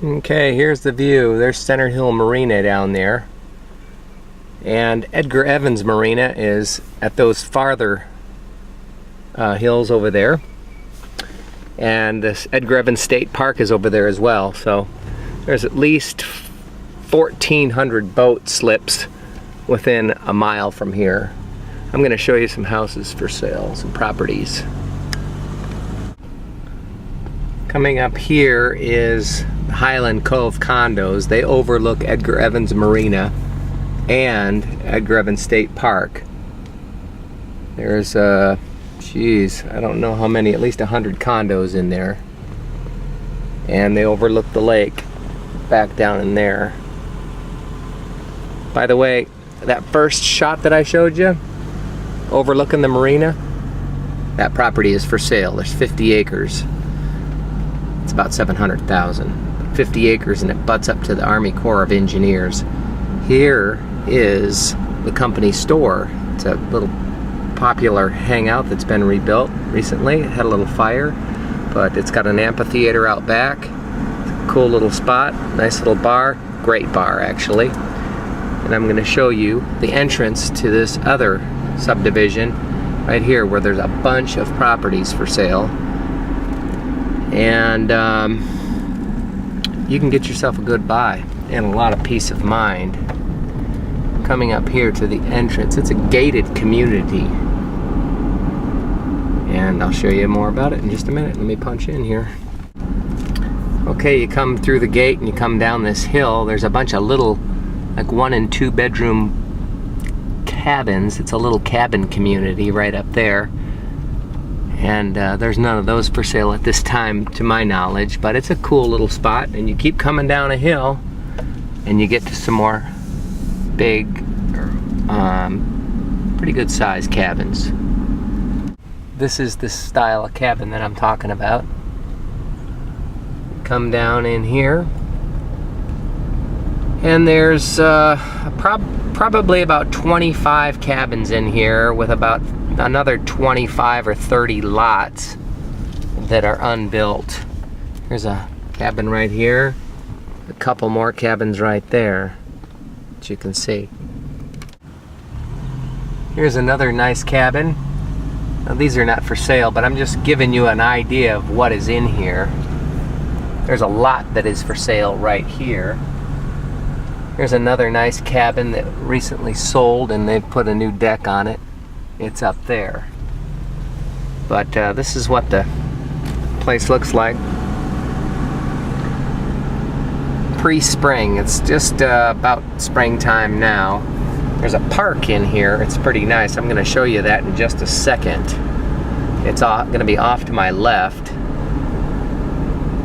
Okay, here's the view. There's Center Hill Marina down there. And Edgar Evans Marina is at those farther hills over there. And this Edgar Evans State Park is over there as well. So there's at least 1,400 boat slips within a mile from here. I'm going to show you some houses for sale, some properties. Coming up here is Highland Cove condos. They overlook Edgar Evans Marina and Edgar Evans State Park. There's geez, I don't know how many, at least 100 condos in there. And they overlook the lake back down in there. By the way, that first shot that I showed you, overlooking the marina, that property is for sale. There's 50 acres. It's about $700,000. 50 acres, and it butts up to the Army Corps of Engineers. Here is the company store. It's a little popular hangout that's been rebuilt recently. It had a little fire, but it's got an amphitheater out back. Cool little spot, nice little bar, great bar actually. And I'm going to show you the entrance to this other subdivision right here where there's a bunch of properties for sale. And you can get yourself a good buy and a lot of peace of mind. Coming up here to the entrance, it's a gated community. And I'll show you more about it in just a minute. Let me punch in here. Okay, you come through the gate and you come down this hill. There's a bunch of little, like 1 and 2 bedroom cabins. It's a little cabin community right up there. And there's none of those for sale at this time to my knowledge, but it's a cool little spot. And you keep coming down a hill and you get to some more big, pretty good sized cabins. This is the style of cabin that I'm talking about. Come down in here, and there's probably about 25 cabins in here with about another 25 or 30 lots that are unbuilt. There's a cabin right here, a couple more cabins right there that you can see. Here's another nice cabin. Now, these are not for sale, but I'm just giving you an idea of what is in here. There's a lot that is for sale right here. Here's another nice cabin that recently sold and they've put a new deck on it. It's up there. But this is what the place looks like pre-spring. It's just about springtime now. There's a park in here. It's pretty nice. I'm going to show you that in just a second. It's going to be off to my left.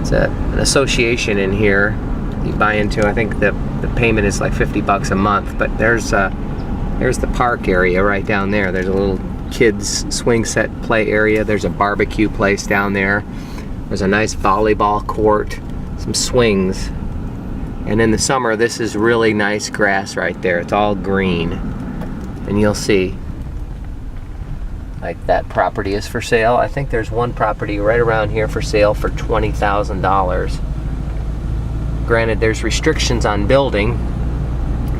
It's an association in here you buy into. I think the payment is like $50 a month, but there's the park area right down there. There's a little kids swing set play area. There's a barbecue place down there. There's a nice volleyball court, some swings. And in the summer, this is really nice grass right there. It's all green. And you'll see, like, that property is for sale. I think there's one property right around here for sale for $20,000. Granted, there's restrictions on building,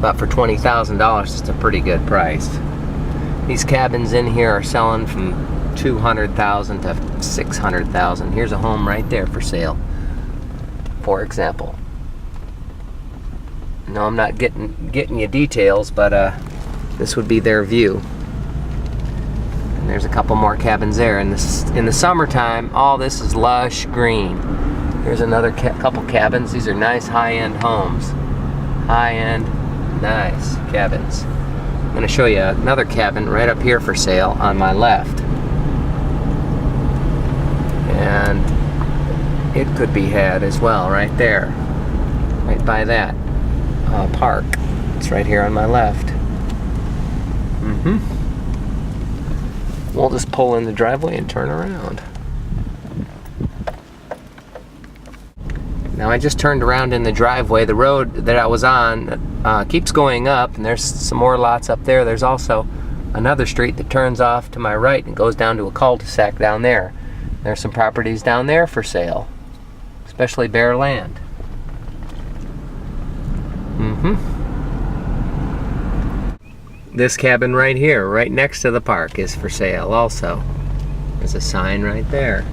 but for $20,000, it's a pretty good price. These cabins in here are selling from $200,000 to $600,000. Here's a home right there for sale, for example. No, I'm not getting you details, but this would be their view. And there's a couple more cabins there. In the summertime, all this is lush green. Here's another couple cabins. These are nice high-end homes. High-end, nice cabins. I'm going to show you another cabin right up here for sale on my left. And it could be had as well right there. Right by that park. It's right here on my left. We'll just pull in the driveway and turn around. Now I just turned around in the driveway. The road that I was on keeps going up, and there's some more lots up there. There's also another street that turns off to my right and goes down to a cul-de-sac down there. There's some properties down there for sale, especially bare land. This cabin right here, right next to the park, is for sale also. There's a sign right there.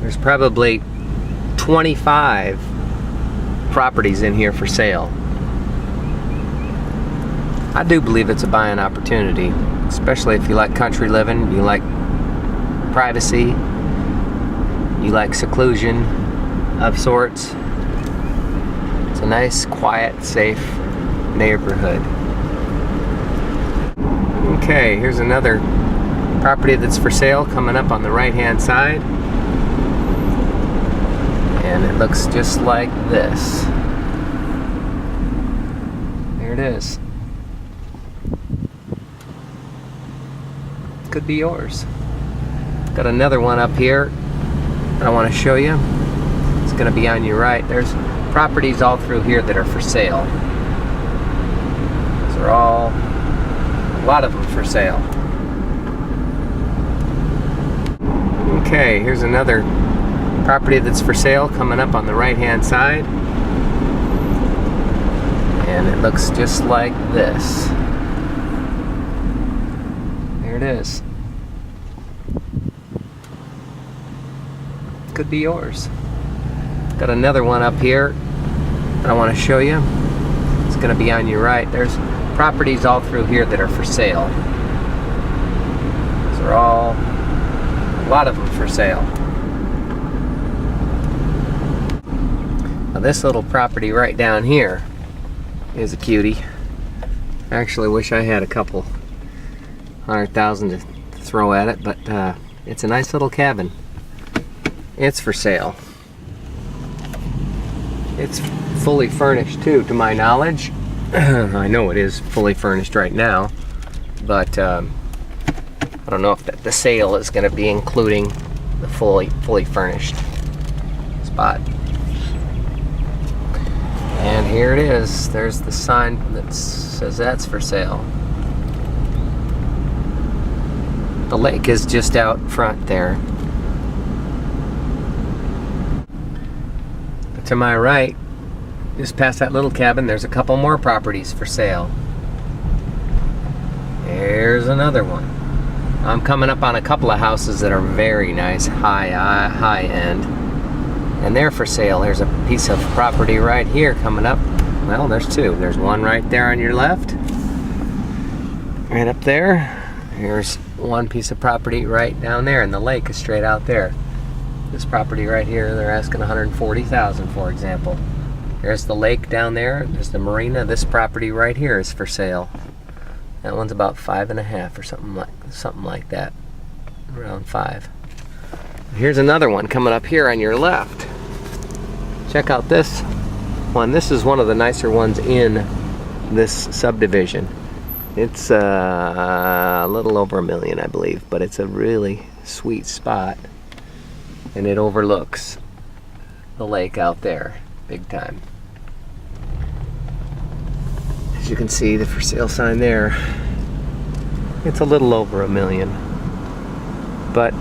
There's probably 25 properties in here for sale. I do believe it's a buying opportunity, especially if you like country living, you like privacy, you like seclusion of sorts. It's a nice, quiet, safe neighborhood. Okay, here's another property that's for sale coming up on the right-hand side. And it looks just like this. There it is. Could be yours. Got another one up here I want to show you. It's going to be on your right. There's properties all through here that are for sale. These are all, a lot of them for sale. Okay, here's another property that's for sale coming up on the right-hand side. And it looks just like this. There it is. Could be yours. Got another one up here I want to show you. It's going to be on your right. There's properties all through here that are for sale. These are all, a lot of them for sale. Now this little property right down here is a cutie. I actually wish I had a couple $100,000 to throw at it, but it's a nice little cabin. It's for sale. It's fully furnished too, to my knowledge. I know it is fully furnished right now, but I don't know if the sale is going to be including the fully furnished spot. And here it is. There's the sign that says that's for sale. The lake is just out front there. To my right, just past that little cabin, there's a couple more properties for sale. There's another one. I'm coming up on a couple of houses that are very nice, high end, and they're for sale. There's a piece of property right here coming up. Well, there's two. There's one right there on your left, right up there. Here's one piece of property right down there, and the lake is straight out there. This property right here, they're asking $140,000, for example. There's the lake down there. There's the marina. This property right here is for sale. That one's about 5.5 or something like that, around 5. Here's another one coming up here on your left. Check out this one. This is one of the nicer ones in this subdivision. It's a little over $1 million, I believe, but it's a really sweet spot. And it overlooks the lake out there, big time. As you can see, the for sale sign there, it's a little over $1 million. But,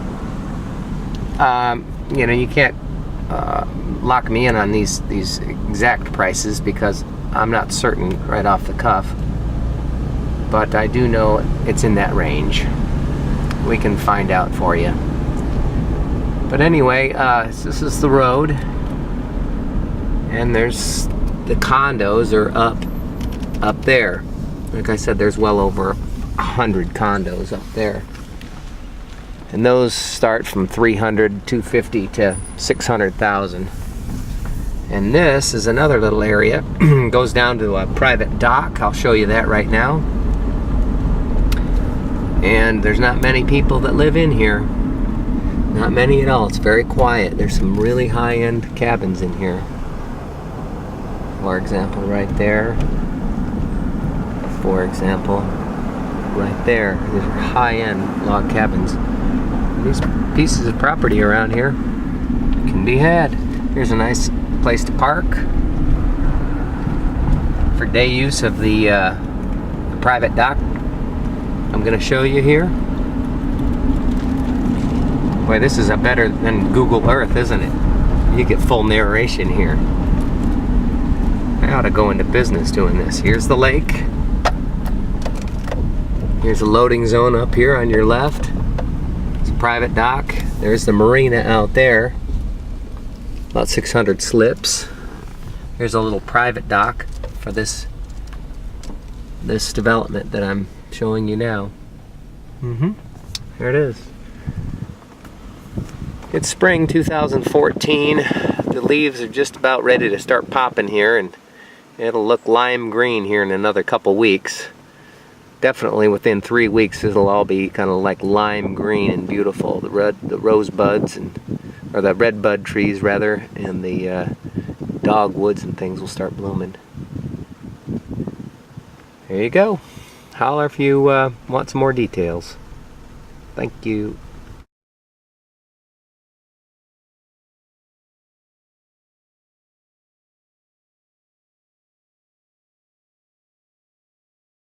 you know, you can't lock me in on these exact prices because I'm not certain right off the cuff. But I do know it's in that range. We can find out for you. But anyway, this is the road, and there's the condos are up there. Like I said, there's well over 100 condos up there, and those start from 300, 250 to 600,000. And this is another little area. Goes down to a private dock. I'll show you that right now. And there's not many people that live in here. Not many at all. It's very quiet. There's some really high-end cabins in here. For example, right there. For example, right there. These are high-end log cabins. These pieces of property around here can be had. Here's a nice place to park for day use of the private dock I'm going to show you here. Boy, this is better than Google Earth, isn't it? You get full narration here. I ought to go into business doing this. Here's the lake. Here's a loading zone up here on your left. It's a private dock. There's the marina out there. About 600 slips. Here's a little private dock for this development that I'm showing you now. Here it is. It's spring 2014. The leaves are just about ready to start popping here, and it'll look lime green here in another couple weeks. Definitely within 3 weeks it'll all be kind of like lime green and beautiful. The rose buds, or the red bud trees rather, and the dogwoods and things will start blooming. There you go. Holler if you want some more details. Thank you.